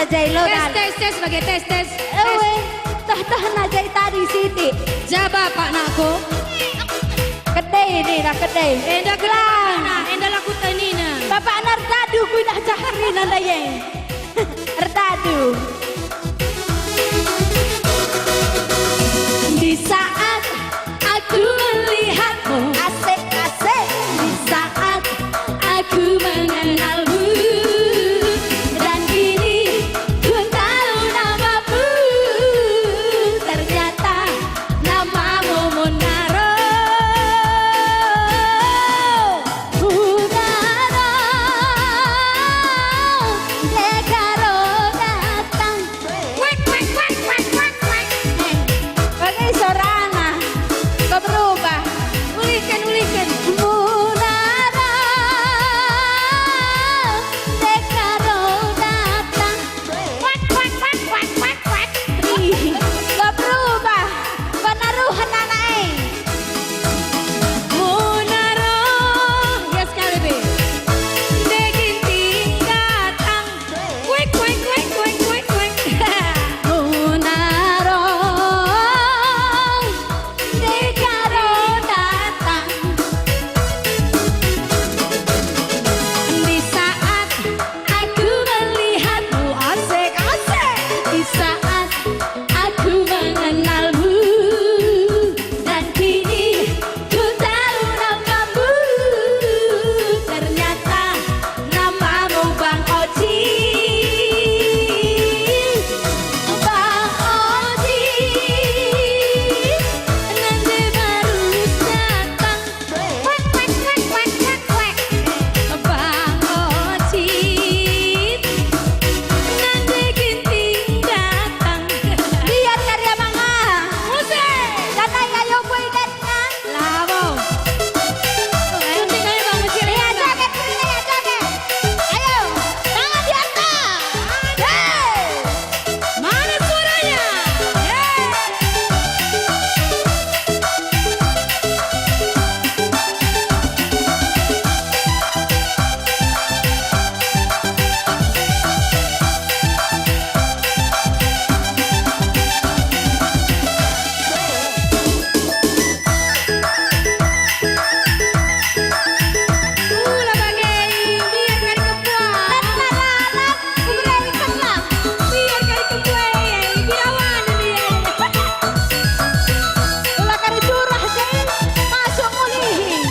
najai lo dan. Tes sebagai tes. Tah najai tadi siti. Jaba Pak Nako. Kedai ini dah kedai. Enda gelang. Enda laku tenina. Bapak nardadu kui dah cahari nanda ye. Nardadu. Di saat aku melihatmu asik. Di saat aku mengenalmu dan kini ku tahu namamu. Ternyata namamu Munaro. Munaro Dekaro datang. Wek. Pakai sorana kau berubah. Ulikan. Munaro Dekaro datang. Kau berubah. Penaruhan anaknya. Munaro. Ya sekali be. Deginting datang. Wek. Munaro Dekaro datang. Di saat aku melihatmu asik. Di saat aku mengenalmu dan kini ku tahu namamu. Ternyata namamu Bang Oji. Bang Oji nanti baru datang. Bang Oji nanti ginting datang. Biar karya manga musik karena ayo boy dan Labo. Suntik aja Bang Mesir. ya joget. Ayo tangan di atas. Hey. Mana suaranya? Ula bagai biar kari kepuan. Biar kari kepuan. Birawan dia. Ulah kari curah deh, masuk mulih.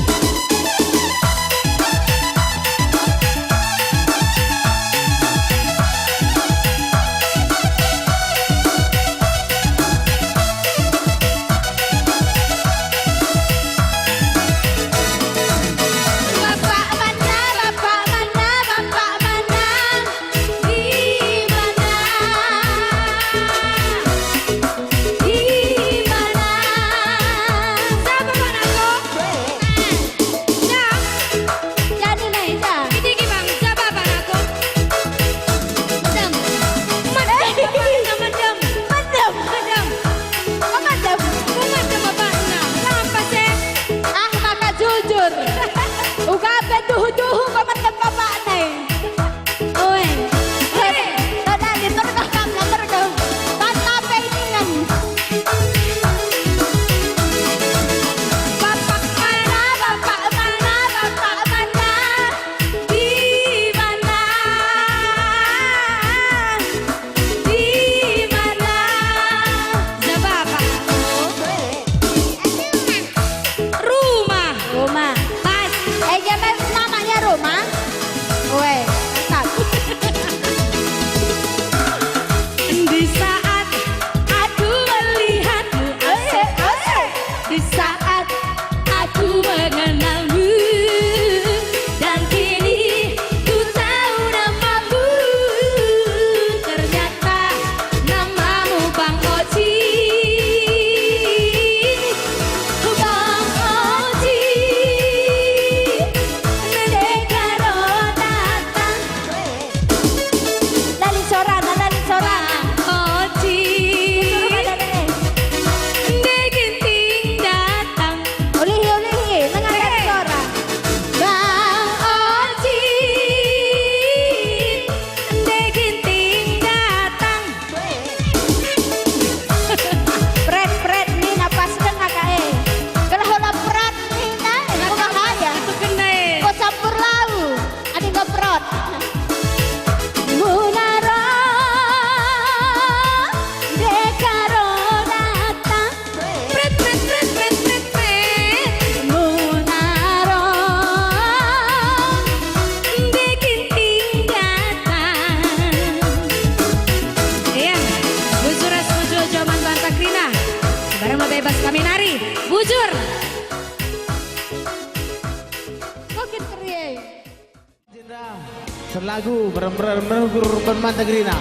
Bapak mana? Di mana? Siapa Pak Nako? Siap. Jadi nih, dah. Ini Bang. Siapa Pak Nako? Mendem. Mendem. Mendem. Mendem bapaknya. Lampas sih. Ah, maka jujur. Uga beduh-duh kau mendem bapak nih. Oi. Tadi ditergah kamu tergah. Tata peiningan. Bapak mana? Di mana? Siapa Pak Nako? Rumah. Rumah. Pas. Jangan namanya rumah. Weh, mantap. Di saat aku melihatmu asik. Di saat aku mengenalmu dan kini ku tahu namamu. Ternyata namamu Bang Oji. Bang Oji Dekaro datang. Selagu bermanta gerina.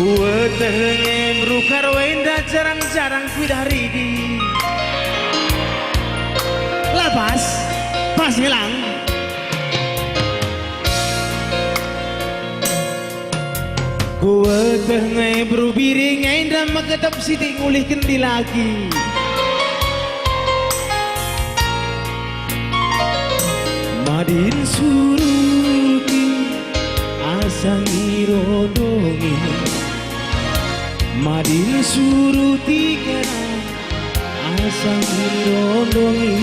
Wetenge brukar wenda jarang-jarang pidari di lapas pas hilang. Wetenge berubiring ainda magetap siti ngulih kendi lagi. Madin suruti asang irodongi. Madin suruti kena asang irodongi.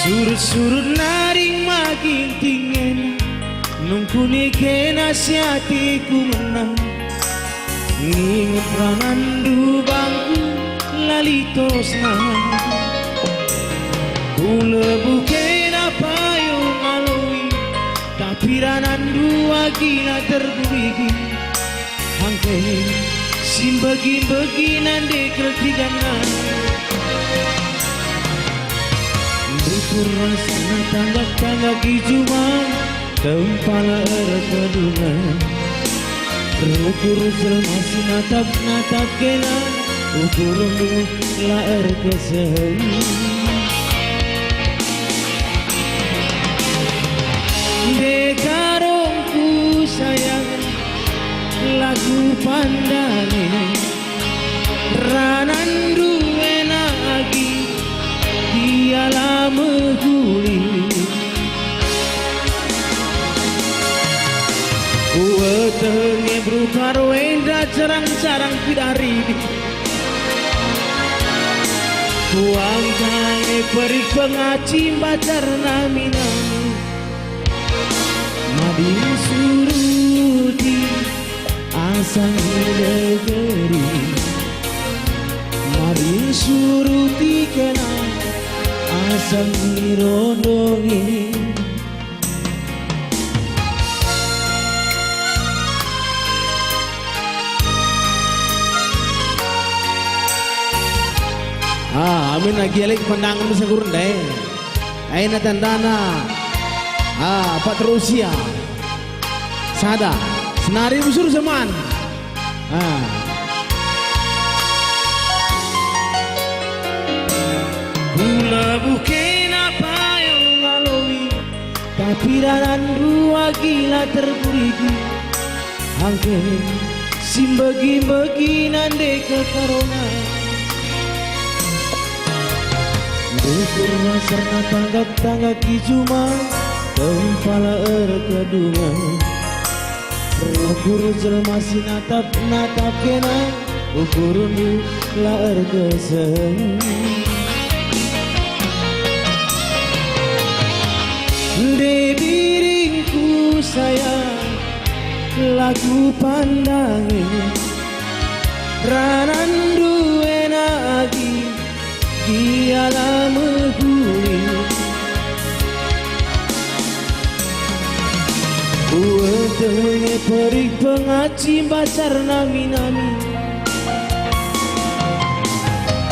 Surut-surut naring makin tingin nungkuni kena siatiku menang. Nginget ranandu bangku lalitos nang. Kulebu kena payung alui tapi ranandu agina terburigi. Hangke simbagi-bagi nande kertiganan. Berpura sana tangga-tangga kijuma tempala erkedungan. Ukur jelma sinatap-natap kena ukur la erkesen. Dekarongku sayang lagu pandangin ranandu enagi dialah mengguli. Wetenge brukar wenda jarang-jarang pidari. Kuang kange perik pengaci bacar naminang. Madin suruti asang negeri. Madin suruti kena asang irondongi. Amin lagi lagi pandangan bisa kurang deh. Aina tandana. Patrusia. Sada. Senari busur zaman. Gula bukan apa yang ngalui, tapi ranandu gila terburigi. Angke simbagi-bagi nande kekarona. Berpura serna tangga-tangga kijuma tempala erkedungan. Ukur jelma sinatap-natap kena ukur la erkesen. Diringku sayang lagu pandangin ranandu enagi dialah mengguli. Wetenge perik pengaci bacar nami-nami.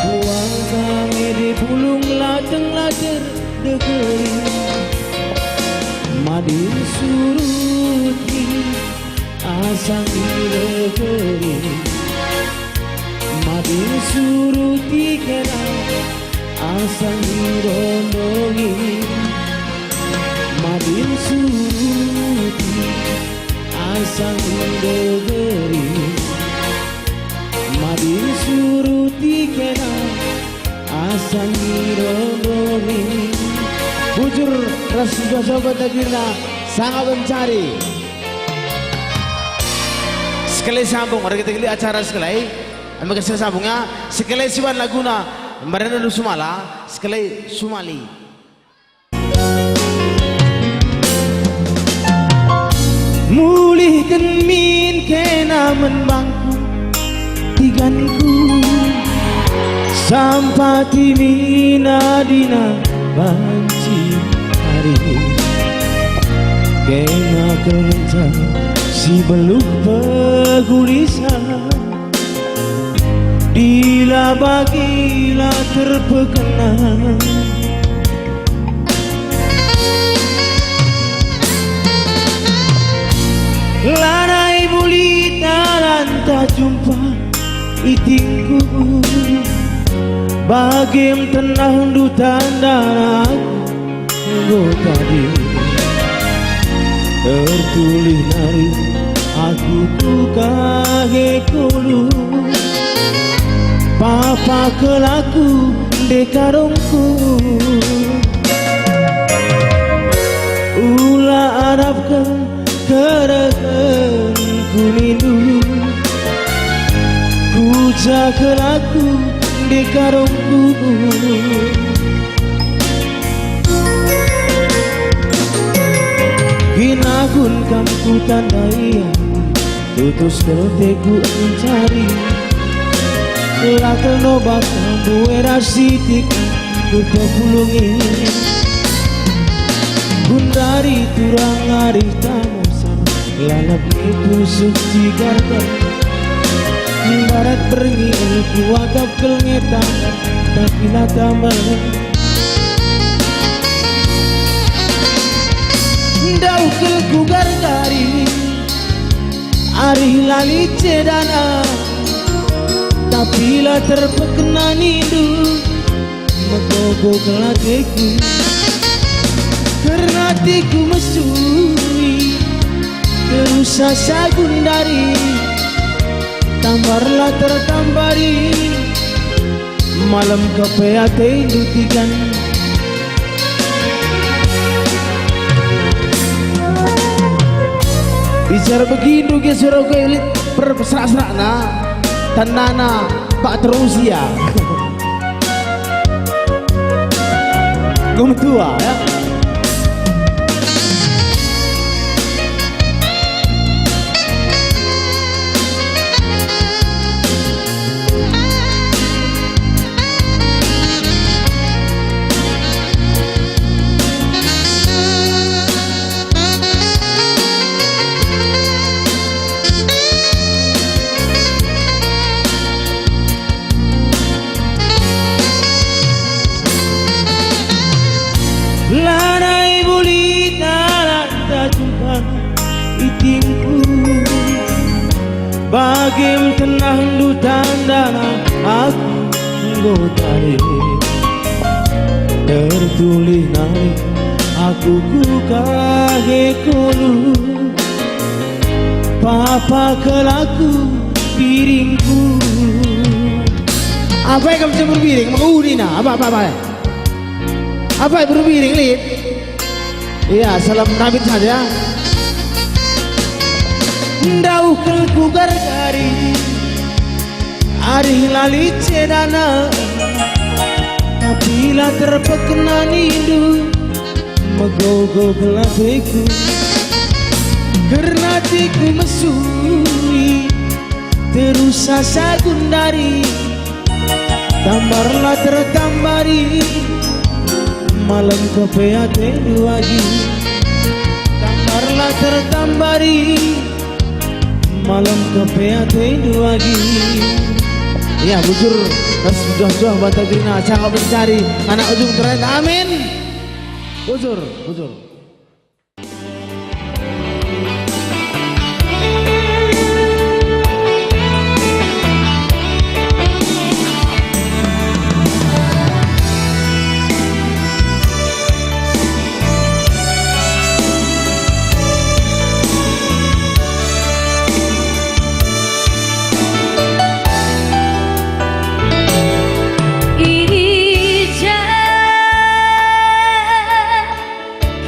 Kuang kange di pulung lateng-later degeri. Madin suruti asang negeri. Madin suruti kena asang irondongi. Madin suruti asang negeri. Madin suruti kena asang irondongi. Bujur rasa sobat agina sangat mencari. Sekali sambung, mari kita lihat acara sekali. Ambil sekali sambungnya, sekali siwan laguna, mereka dulu Sumala, sekali Sumali. Mulihkan min kena menbangku tiganku sampati mina dina banci Kena kencang si beluk pegulisan Dila bagilah terpekenang Lanai bulita lanta jumpa itingku Bagim tenang du tanda aku tadi Tertulis nari aku ku kage kulu Papa kelaku dekarongku Ula harapkan kerekan kunindu Ku kelaku dekarongku Ginakun kamku tandai tutus teteku mencari Lakel no bakal buera sitik ku kepulungi Gundari turang hari tamosan Lalap itu suci garda Barat berengi ku wakap kelngetan Tapi natamal Daukel ku gargari Arih lali cedana Tapi lah terpekena nindu Megogo kelateku Karena hatiku mesui Terus asa gundari Tambarlah tertambari Malam kepeate dutikan Bicara begitu ke suruh ke elit perserak-serak na Tandana pak terusia Gum tua ya Lanai bulita lanta jumpa itingku Bagim tenang du tandana aku nggotari Tertulis nari aku ku kage kulu Papa kelaku piringku Apa yang kamu cembur piring? Mengudina apa? Apa yang berpiring lip? Iya, salam nabit saja. Daukel ku gargari Arih lali cedana Tapi lah terpekena nindu Megogo kelateku Karena hatiku mesui Terus asa gundari Tambarlah tertambari Malam kepeate lagi Tambarlah tertambari Malam kepeate lagi Ya bujur Joh bata grina cakap mencari anak ujung tren amin Bujur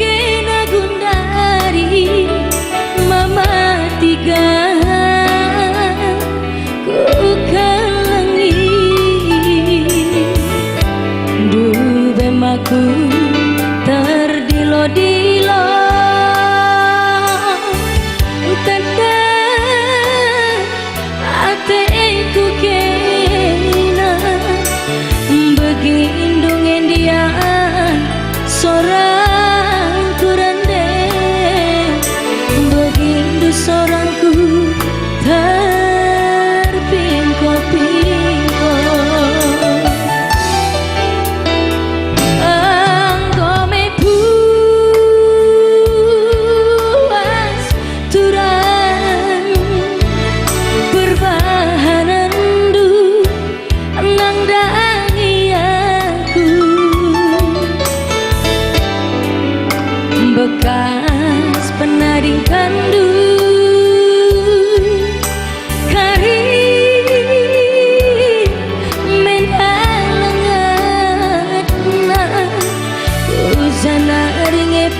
Que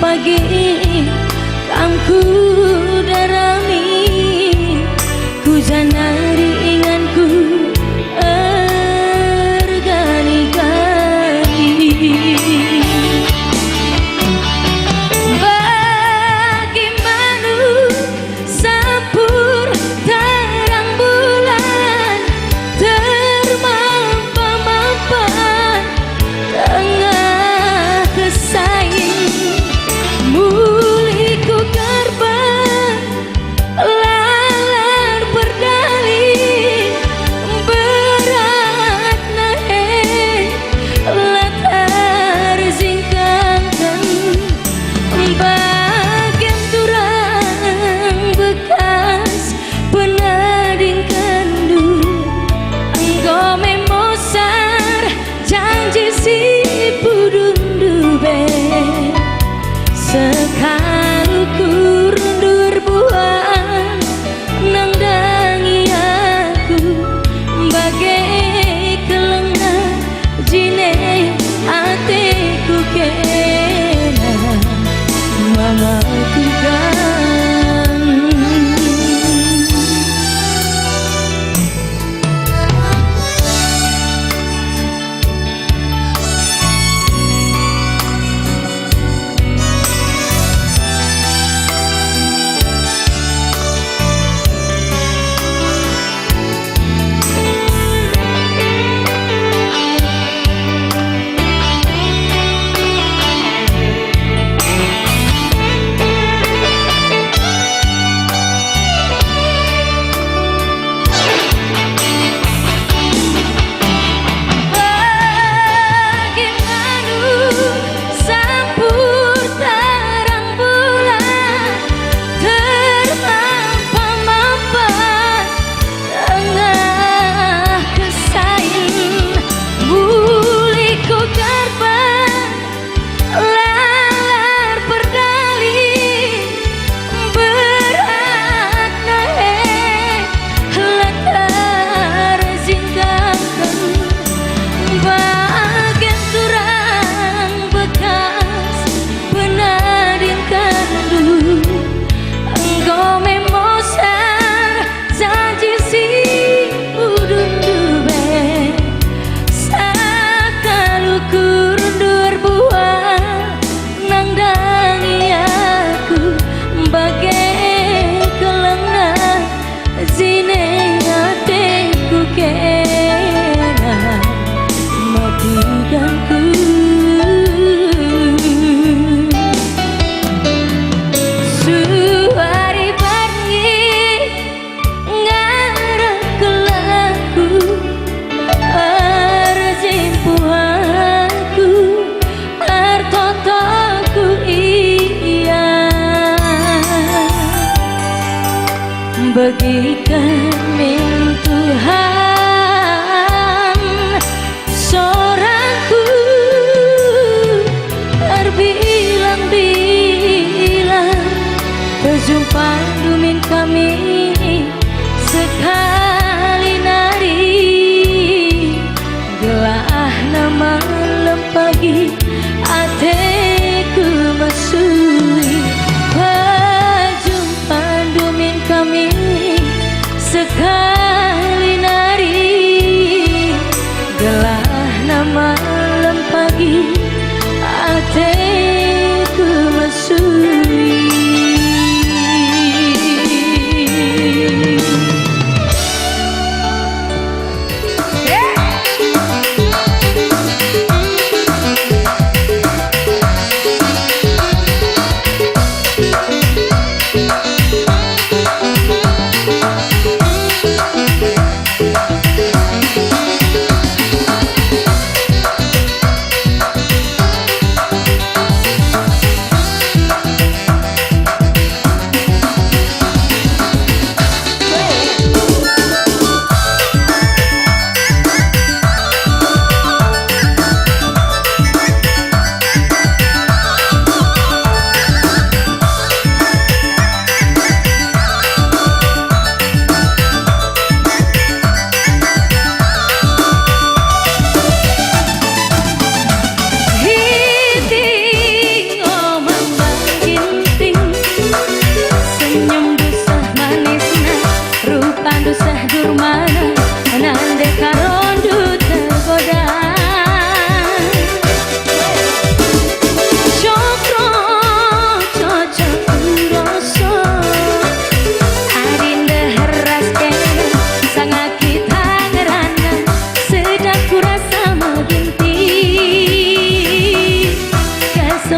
pagi kang ku darami ku janari inganku ergani-gani bagaimana sampur terang bulan termampang-mampang tengah kesaing muliku korban lalar berdalih berat naik latar singkangkan bagian turang bekas penading kandu engkau memosar janji si pudundube sekalu kurundur buah nang dangi aku bagai kelengah jine atiku kena mama kugan bagikan min Tuhan soraku terbilang-bilang terjumpa dumin kami sekali nari gelah nama lempagi ateku masui perjumpaan dumin kami sekali nari gelah nama lempagi ateku masui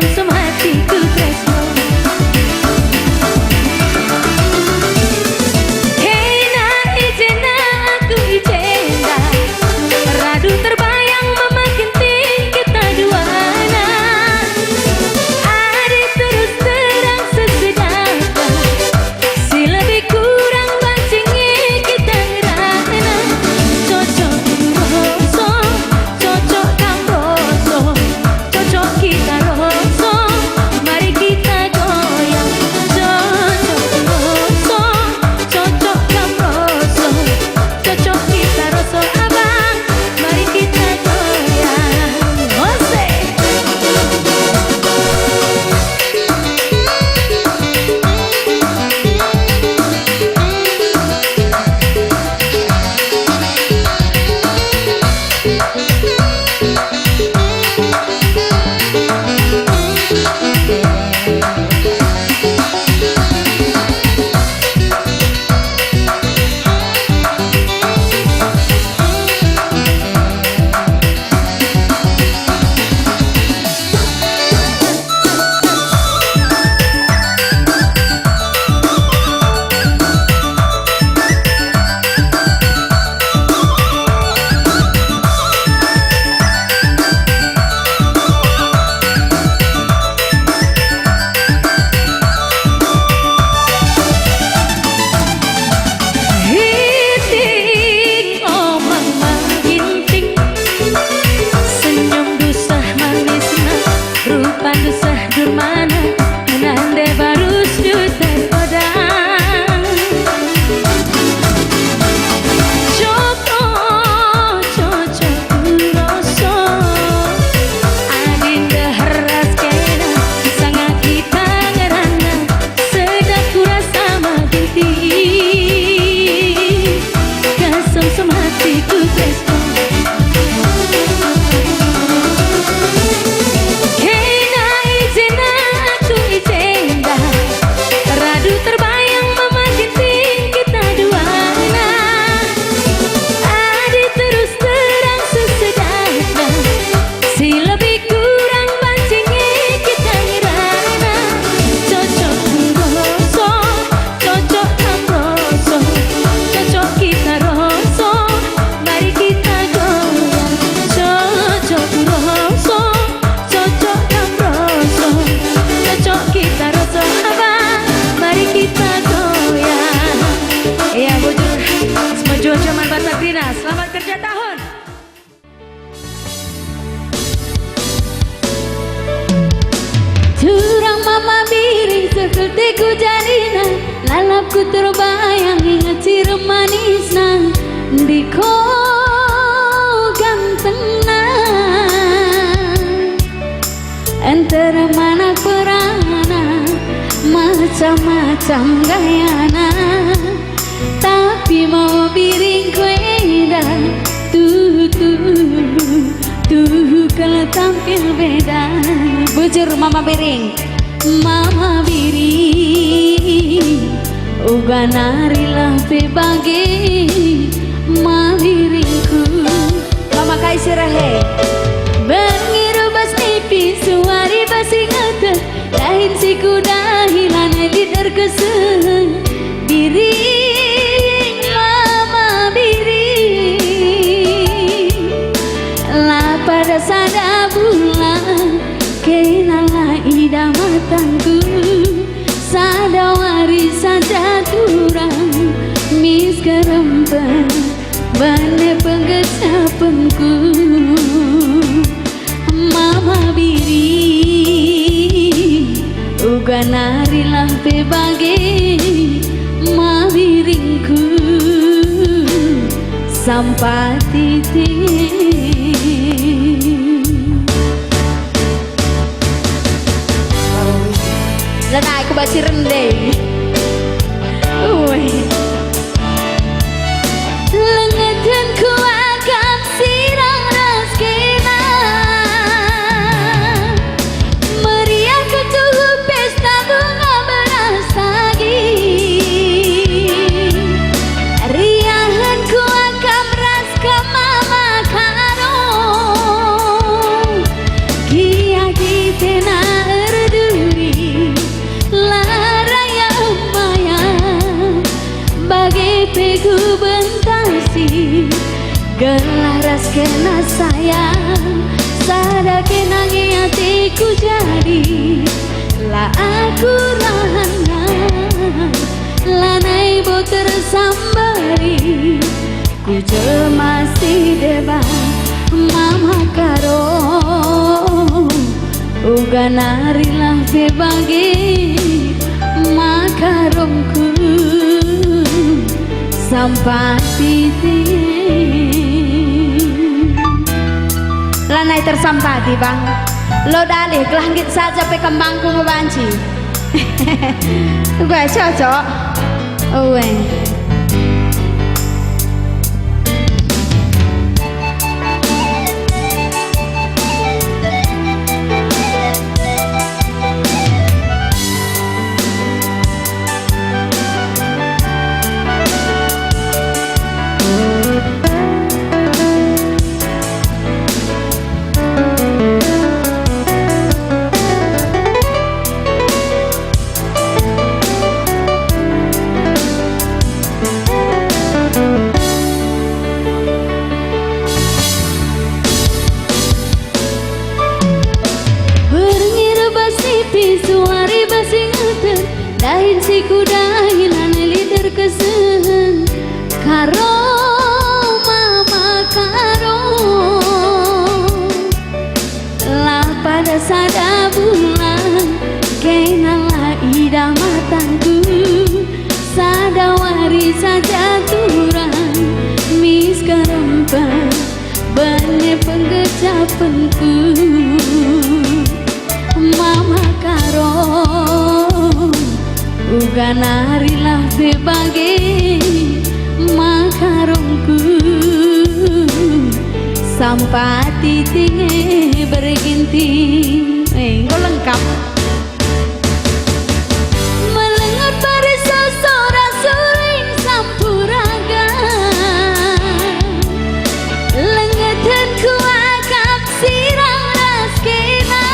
Kasem-sem hatiku tresno. Kena ijena aku ijena, radu terbayang memakin kita duana. Adi terus terang sesedapa, si lebih kurang bancingi kita ngerana. Cocok roso, cocok kamroso, cocok kita roso, mari kita goyang. Cocok roso, cocok kamroso, cocok kita roso abang, mari kita goyang. Ose. Hinting omong menghinting, senyum dusah manisna, rupa dusah durmana, nande barus dutai odang. Cocok roso, adinda heras kena, sangat kita ngerana, sedap kurasa maginti. Kasem-sem hatiku tresno. Kena ijena aku ijenda, radu terbayang memakin kita duana. Adi terus terang sesedana, si lebih kurang bancingi kita ngerana. Cocok roso, cocok kamroso, cocok kita roso, mari kita goyang. Cocok roso, cocok kamroso, cocok kita roso abang, mari kita goyang. Ya bujur, semua zaman Batak Dina, selamat kerja tahun. Curang mama biring seketika jalina, lalapku terbayang ingat cirum manisna, diko gantengna, antara mana perana, macam-macam gayana, tapi mau biring kueda, tuh kalau tampil beda. Bujur mama biring, uga narilah bebagi mama biringku. Mama kaisir he, bengiru bas nipis suari basi ngata, lain si kuda hilang lider kesen. Biring mama biring, lah pada sada bulan, kenala ida matangku, sada wari saja turang, mis kerempen, bane pengecapanku. Mama biring, uga narilah bebagi ma biringku, sampai titik. Dan aku basi rendeng. Lengan ku akan sirang raskena, meriah ketuh pesta bunga berasagi. Riahan ku akan raska mama karo, kia kitena kena sayang sadake nangi hatiku jadi lah aku rahana lanai bo tersambari ku masih debat mama karo uga narilah bebagi makaromku sampai titik lanai tersampati bang lo dalih kelangit saja pe kembangku ngebanci gue cocok suari basi ngeten dahin si kuda hilan lider kesen karo mama karo lah pada sada bulan kenala ida matangku sada wari saja turan mis karempan banyak pengecapanku mama karo uga narilah bebagi makarongku sampai titiknya berginting kau lengkap melengut pada seseorang suring sampuraga lengetan ku akap sirang raskena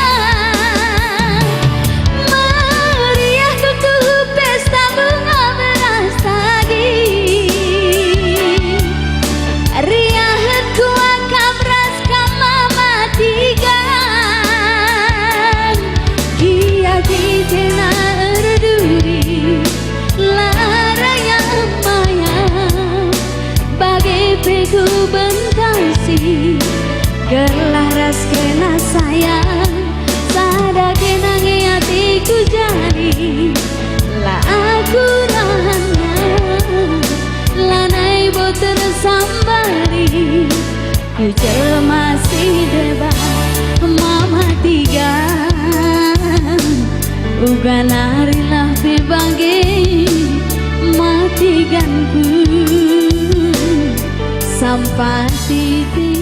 ku bentasi gelaras kena sayang sadake nangi hatiku jadi lah aku rahana lanai bo tersambari ku masih debat mama tiga uga narilah bebagi matiganku sampai titik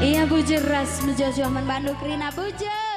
iya bujer ras mejojo man Bandung Rina bujer